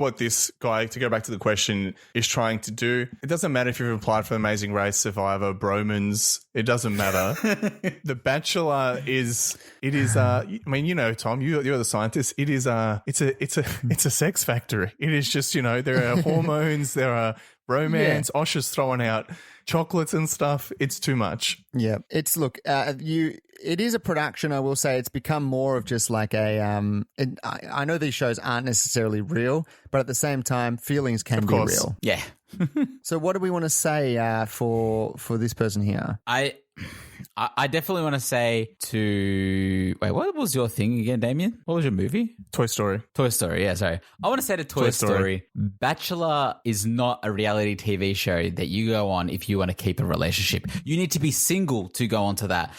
what this guy, to go back to the question, is trying to do. It doesn't matter if you've applied for Amazing Race, Survivor, Bromans. It doesn't matter. The Bachelor is. I mean, you know, Tom, you're the scientist. It is. It's a sex factory. It is just, you know, there are hormones, there are romance. Yeah. Osha's throwing out chocolates and stuff. It's too much. Yeah, it's it is a production. I will say it's become more of just like a. I know these shows aren't necessarily real, but at the same time, feelings can be real. Yeah. So, what do we want to say for this person here? I definitely want to say to... Wait, what was your thing again, Damien? What was your movie? Toy Story. Toy Story, yeah, sorry. I want to say to Toy Story, Bachelor is not a reality TV show that you go on if you want to keep a relationship. You need to be single to go on to that.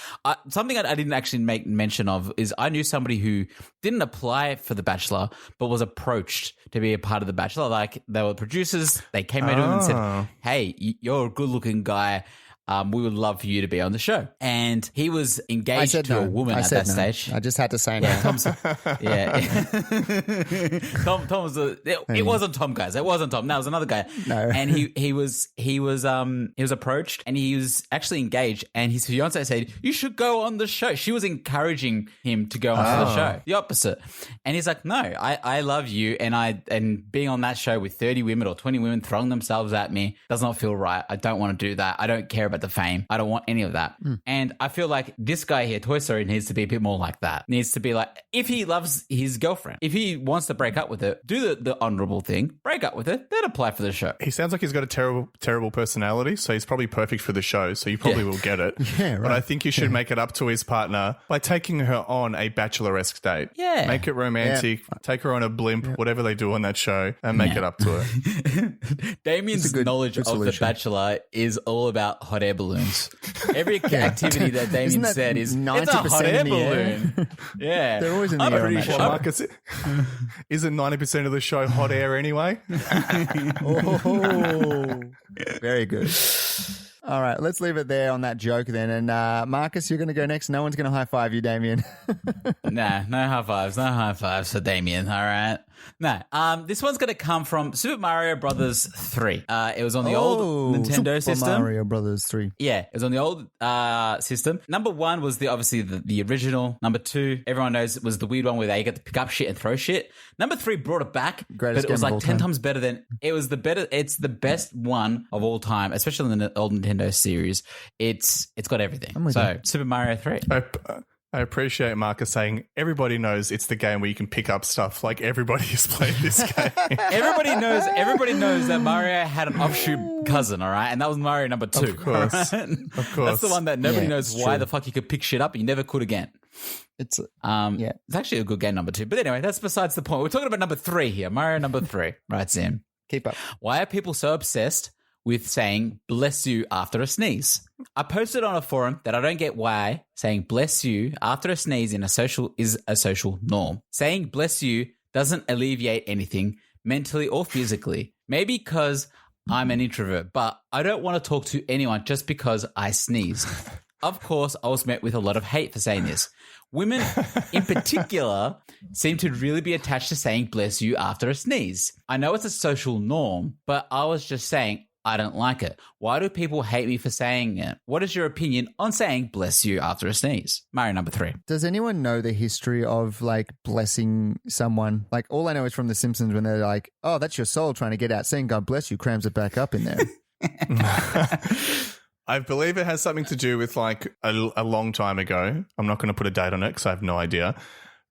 Something I didn't actually make mention of is I knew somebody who didn't apply for The Bachelor but was approached to be a part of The Bachelor. Like, they were producers. They came out to him and said, hey, you're a good-looking guy. We would love for you to be on the show. And he was engaged to a woman at that stage. I just had to say no. Yeah. Tom was it wasn't Tom, guys. It wasn't Tom. No, it was another guy. No. And he was approached and he was actually engaged, and his fiance said, you should go on the show. She was encouraging him to go onto the show. The opposite. And he's like, no, I love you, and being on that show with 30 women or 20 women throwing themselves at me does not feel right. I don't want to do that. I don't care about the fame. I don't want any of that. And I feel like this guy here, Toy Story, needs to be a bit more like that. Needs to be like, if he loves his girlfriend, if he wants to break up with her, do the honorable thing, break up with her, then apply for the show. He sounds like he's got a terrible personality, so he's probably perfect for the show, so you probably will get it. Yeah, right. But I think you should make it up to his partner by taking her on a Bachelor-esque date. Yeah. Make it romantic, take her on a blimp, whatever they do on that show, and make it up to her. Damien's knowledge of The Bachelor is all about hot air balloons. Every activity that Damien said is 90% it's a hot air balloon. Yeah. They're always in the air on that show. Marcus, isn't 90% of the show hot air anyway? Oh, very good. All right, let's leave it there on that joke then. And Marcus, you're going to go next. No one's going to high five you, Damien. Nah, no high fives. No high fives for Damien, all right? No, this one's going to come from Super Mario Brothers 3. It was on the old Nintendo system. Super Mario Brothers 3. Yeah, it was on the old system. Number one was obviously the original. Number two, everyone knows, it was the weird one where they get to pick up shit and throw shit. Number three brought it back, Greatest but it was game of like all 10 time. times better than... It's the best one of all time, especially in the old Nintendo series. It's got everything. So, Super Mario 3. I appreciate Marcus saying everybody knows it's the game where you can pick up stuff. Like, everybody has played this game. Everybody knows that Mario had an offshoot cousin, all right? And that was Mario number 2. Of course. Right? Of course. That's the one that nobody knows why true. the fuck you could pick shit up and you never could again. It's It's actually a good game, number 2. But anyway, that's besides the point. We're talking about number 3 here. Mario number 3. Right, Sam? Keep up. Why are people so obsessed with saying bless you after a sneeze? I posted on a forum that I don't get why saying bless you after a sneeze is a social norm. Saying bless you doesn't alleviate anything mentally or physically. Maybe because I'm an introvert, but I don't want to talk to anyone just because I sneezed. Of course, I was met with a lot of hate for saying this. Women in particular seem to really be attached to saying bless you after a sneeze. I know it's a social norm, but I was just saying I don't like it. Why do people hate me for saying it? What is your opinion on saying bless you after a sneeze? Mario number 3. Does anyone know the history of like blessing someone? Like, all I know is from The Simpsons when they're like, oh, that's your soul trying to get out. Saying God bless you crams it back up in there. I believe it has something to do with like a long time ago. I'm not going to put a date on it because I have no idea.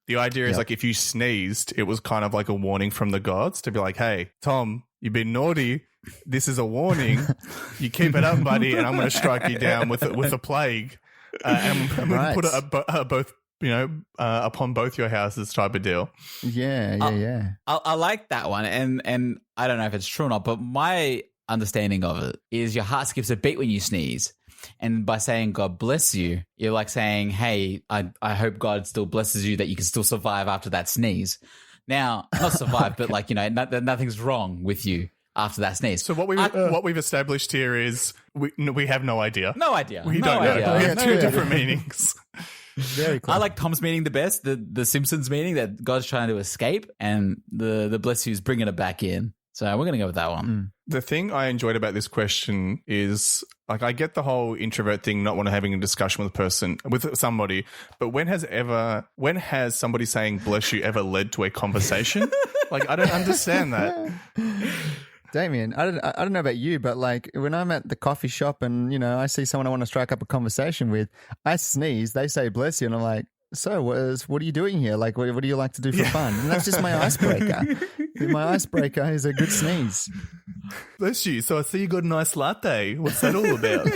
The idea is like if you sneezed, it was kind of like a warning from the gods to be like, hey, Tom, you've been naughty. This is a warning. You keep it up, buddy, and I'm going to strike you down with a plague. And I'm going to put it both, upon both your houses type of deal. Yeah. I like that one, and I don't know if it's true or not, but my understanding of it is your heart skips a beat when you sneeze. And by saying God bless you, you're like saying, hey, I hope God still blesses you that you can still survive after that sneeze. Now, not survive, but like, nothing's wrong with you after that sneeze. So what we've established here is we have no idea. No idea. We don't know. We have two different meanings. Very clever. I like Tom's meaning the best, the Simpsons meaning that God's trying to escape, and the bless you's bringing it back in. So we're going to go with that one. The thing I enjoyed about this question is, like, I get the whole introvert thing, not want to having a discussion with somebody, but when has somebody saying bless you ever led to a conversation? Like, I don't understand that. Damien, I don't know about you, but like when I'm at the coffee shop and, I see someone I want to strike up a conversation with, I sneeze, they say bless you, and I'm like, so what are you doing here? Like, what do you like to do for fun? And that's just my icebreaker. My icebreaker is a good sneeze. Bless you. So I see you got a nice latte. What's that all about?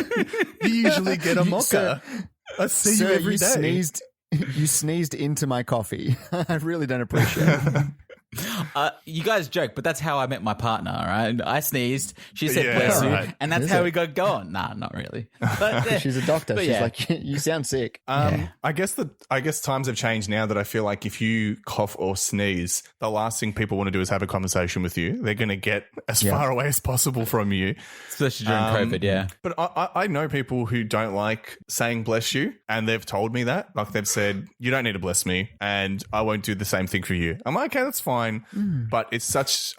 You usually get a mocha. I see you every day. You sneezed into my coffee. I really don't appreciate it. You guys joke, but that's how I met my partner, right? I sneezed, she said bless you, and that's how we got going. Nah, not really. But, she's a doctor. She's like, you sound sick. I guess times have changed now that I feel like if you cough or sneeze, the last thing people want to do is have a conversation with you. They're going to get as far away as possible from you. Especially during COVID, yeah. But I know people who don't like saying bless you, and they've told me that. Like, they've said, you don't need to bless me, and I won't do the same thing for you. I'm like, okay, that's fine. But it's such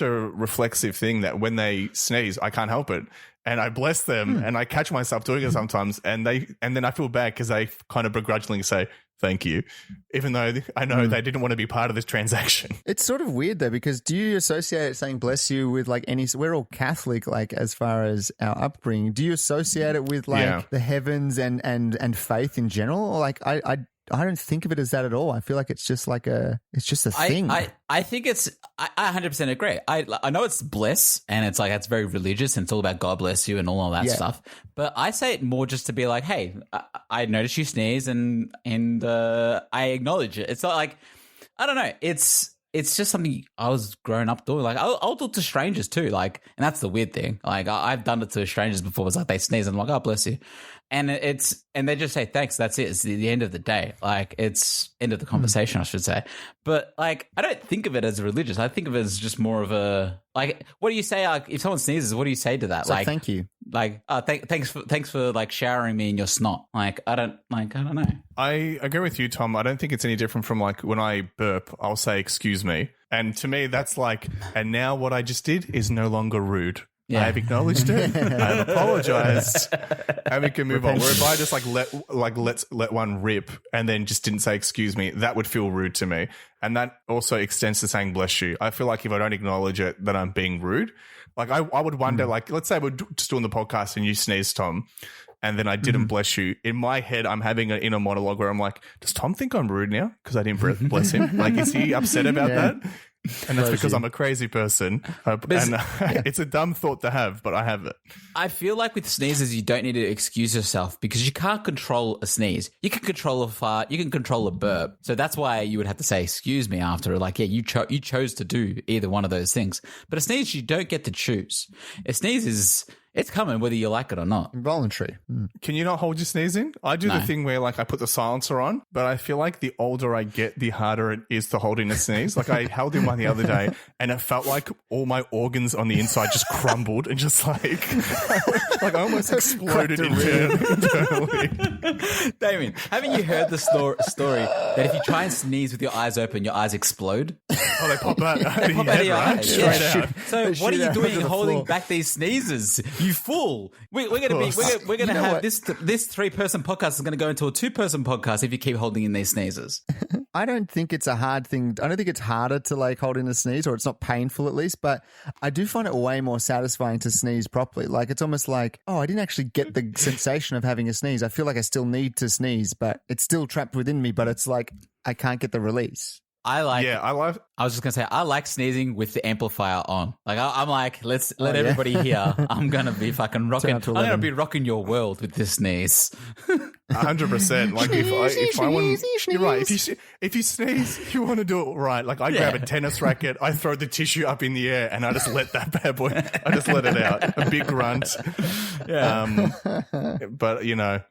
a reflexive thing that when they sneeze, I can't help it. And I bless them and I catch myself doing it sometimes. And then I feel bad because they kind of begrudgingly say, thank you, even though I know they didn't want to be part of this transaction. It's sort of weird though, because do you associate saying bless you with like we're all Catholic, like as far as our upbringing, do you associate it with like the heavens and faith in general? Or like I don't think of it as that at all. I feel like it's just a thing. I think I 100% agree. I know it's bliss and it's like, it's very religious and it's all about God bless you and all of that stuff. But I say it more just to be like, hey, I noticed you sneeze and I acknowledge it. It's not like, I don't know. It's just something I was growing up doing. Like I'll do it to strangers too. Like, and that's the weird thing. Like I've done it to strangers before. It's like they sneeze and I'm like, oh, bless you. And and they just say thanks. That's it. It's the end of the day. Like it's end of the conversation, I should say. But like I don't think of it as religious. I think of it as just more of a like. What do you say? Like if someone sneezes, what do you say to that? Like thank you. Like thanks for like showering me in your snot. Like I don't know. I agree with you, Tom. I don't think it's any different from like when I burp, I'll say excuse me, and to me that's like. And now what I just did is no longer rude. Yeah. I have acknowledged it. I have apologized, and we can move on. Where if I just let one rip and then just didn't say excuse me, that would feel rude to me. And that also extends to saying bless you. I feel like if I don't acknowledge it, that I'm being rude. Like I would wonder, like let's say we're just doing the podcast and you sneeze, Tom, and then I didn't bless you. In my head, I'm having an inner monologue where I'm like, does Tom think I'm rude now because I didn't bless him? Like, is he upset about that? And that's because I'm a crazy person. It's a dumb thought to have, but I have it. I feel like with sneezes, you don't need to excuse yourself because you can't control a sneeze. You can control a fart. You can control a burp. So that's why you would have to say, excuse me after. Like, yeah, you chose to do either one of those things. But a sneeze, you don't get to choose. A sneeze is... It's coming whether you like it or not. Involuntary. Can you not hold your sneezing? I do the thing where like I put the silencer on, but I feel like the older I get, the harder it is to hold in a sneeze. Like I held in one the other day and it felt like all my organs on the inside just crumbled and just like I almost exploded internally. Damien, haven't you heard the story that if you try and sneeze with your eyes open, your eyes explode? Oh, they pop out. They pop out of your eyes. Straight out. So what are you doing holding back these sneezes? You fool! We're gonna have this 3-person podcast is gonna go into a 2-person podcast if you keep holding in these sneezes. I don't think it's a hard thing. I don't think it's harder to like hold in a sneeze, or it's not painful at least. But I do find it way more satisfying to sneeze properly. Like it's almost like, oh, I didn't actually get the sensation of having a sneeze. I feel like I still need to sneeze, but it's still trapped within me. But it's like I can't get the release. I was just gonna say I like sneezing with the amplifier on. Like I'm like, let everybody hear. I'm gonna be fucking rocking. I'm gonna be rocking your world with this sneeze. 100%. Like if I want, you're right. If you sneeze, you want to do it right. Like I grab a tennis racket, I throw the tissue up in the air, and I just let that bad boy. I just let it out. A big grunt. Yeah. But you know.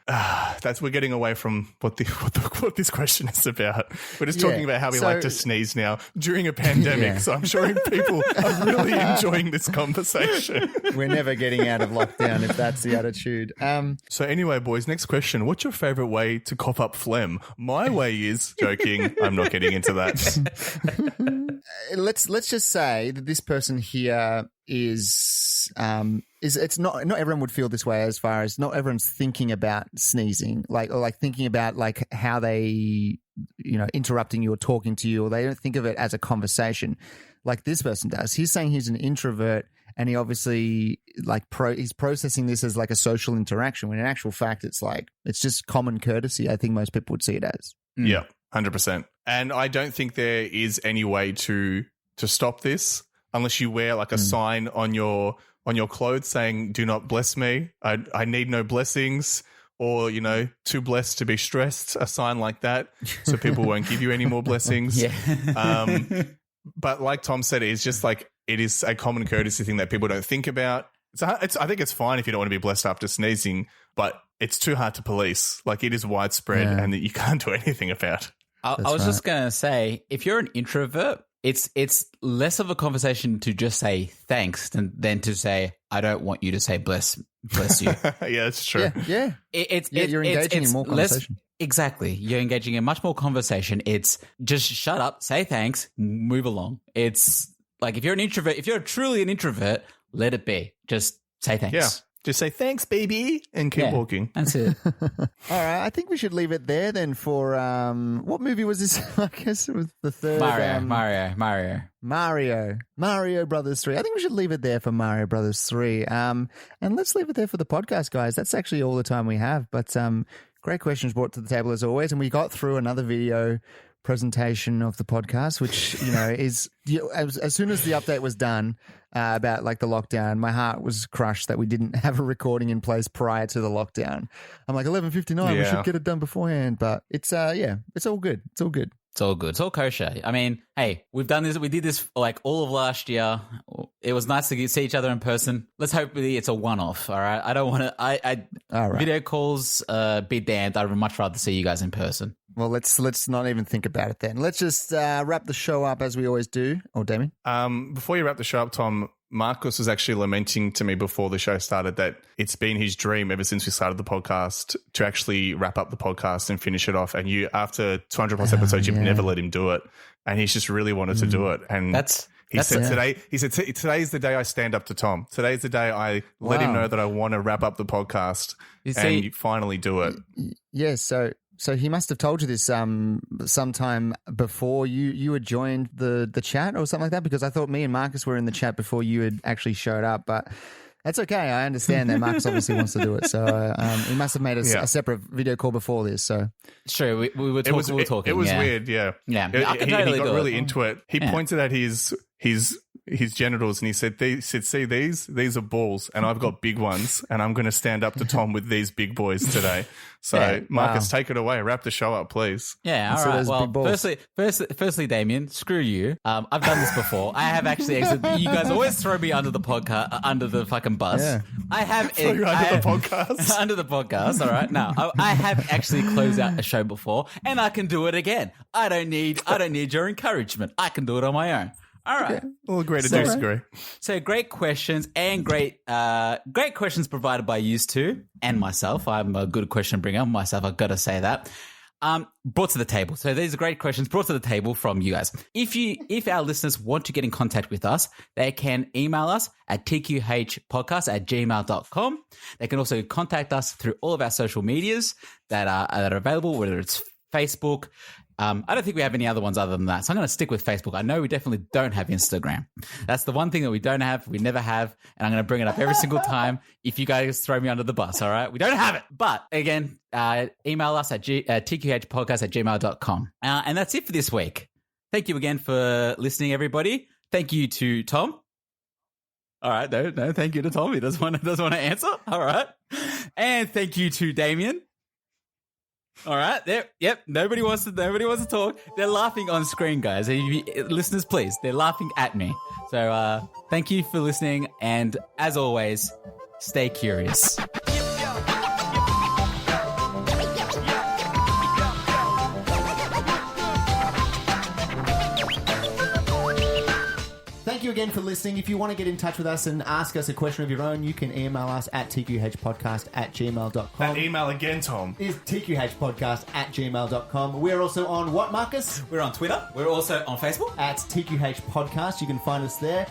we're getting away from what this question is about. We're just talking about how we like to sneeze now during a pandemic. So I'm sure people are really enjoying this conversation. We're never getting out of lockdown if that's the attitude. So anyway, boys, next question. What's your favorite way to cough up phlegm? My way is joking. I'm not getting into that. Let's just say that this person here is it's not everyone would feel this way, as far as not everyone's thinking about sneezing, or thinking about how they, interrupting you or talking to you, or they don't think of it as a conversation like this person does. He's saying he's an introvert, and he obviously he's processing this as like a social interaction, when in actual fact it's just common courtesy. I think most people would see it as. Yeah, 100%. And I don't think there is any way to stop this unless you wear a sign on your clothes saying "Do not bless me. I need no blessings." Or, too blessed to be stressed, a sign like that, so people won't give you any more blessings. Yeah. But like Tom said, it's just it is a common courtesy thing that people don't think about. I think it's fine if you don't want to be blessed after sneezing, but it's too hard to police. It is widespread and that you can't do anything about. I was just going to say, if you're an introvert, it's less of a conversation to just say thanks than to say, I don't want you to say bless you. Yeah, it's true. Yeah. You're engaging in more conversation. Exactly. You're engaging in much more conversation. It's just shut up, say thanks, move along. It's if you're an introvert, if you're truly an introvert, let it be. Just say thanks. Yeah. Just say thanks, baby, and keep walking. That's it. All right. I think we should leave it there then for what movie was this? I guess it was the third. Mario Brothers 3. I think we should leave it there for Mario Brothers 3. And let's leave it there for the podcast, guys. That's actually all the time we have. But great questions brought to the table as always. And we got through another video presentation of the podcast, which is as soon as the update was done about the lockdown, my heart was crushed that we didn't have a recording in place prior to the lockdown. I'm 11:59, we should get it done beforehand, but it's it's all good. It's all good. It's all good. It's all kosher. I mean, hey, we've done this. We did this all of last year. It was nice to see each other in person. Let's hope it's a one-off. All right. I don't want to. All right. Video calls be damned. I'd much rather see you guys in person. Well, let's not even think about it then. Let's just wrap the show up as we always do. Or Damien? Before you wrap the show up, Tom, Marcus was actually lamenting to me before the show started that it's been his dream ever since we started the podcast to actually wrap up the podcast and finish it off. And you, after 200 plus episodes, you've never let him do it. And he's just really wanted to do it. And he said today's the day I stand up to Tom. Today's the day I let him know that I want to wrap up the podcast and you finally do it. Yeah, so he must have told you this sometime before you had joined the chat or something like that, because I thought me and Marcus were in the chat before you had actually showed up. But that's okay. I understand that Marcus obviously wants to do it. So he must have made a separate video call before this. So sure, we were talking. It was weird. Yeah. He got really into it. He pointed at his genitals and he said, see these are balls and I've got big ones and I'm going to stand up to Tom with these big boys today. So Marcus, take it away. Wrap the show up, please. Yeah. All right. Well, firstly, Damien, screw you. I've done this before. I have actually exited. You guys always throw me under the podcast, under the fucking bus. Yeah. I have under the podcast. Under the podcast. All right. Now I have actually closed out a show before and I can do it again. I don't need your encouragement. I can do it on my own. All right. Okay. We'll agree to disagree. So great questions and great questions provided by you two and myself. I'm a good question bringer myself. I've got to say that. Brought to the table. So these are great questions brought to the table from you guys. If our listeners want to get in contact with us, they can email us at tqhpodcast@gmail.com. They can also contact us through all of our social medias that are available, whether it's Facebook. I don't think we have any other ones other than that. So I'm going to stick with Facebook. I know we definitely don't have Instagram. That's the one thing that we don't have, we never have, and I'm going to bring it up every single time if you guys throw me under the bus, all right? We don't have it. But again, email us at tqhpodcast@gmail.com. And that's it for this week. Thank you again for listening, everybody. Thank you to Tom. All right, no, thank you to Tom. He doesn't want to answer. All right. And thank you to Damien. All right. Yep. Nobody wants to talk. They're laughing on screen, guys. Listeners, please. They're laughing at me. So thank you for listening. And as always, stay curious. again for listening. If you want to get in touch with us and ask us a question of your own, you can email us at tqhpodcast@gmail.com. That email again, Tom. Is tqhpodcast@gmail.com. We're also on what, Marcus? We're on Twitter. We're also on Facebook. At TQH Podcast. You can find us there.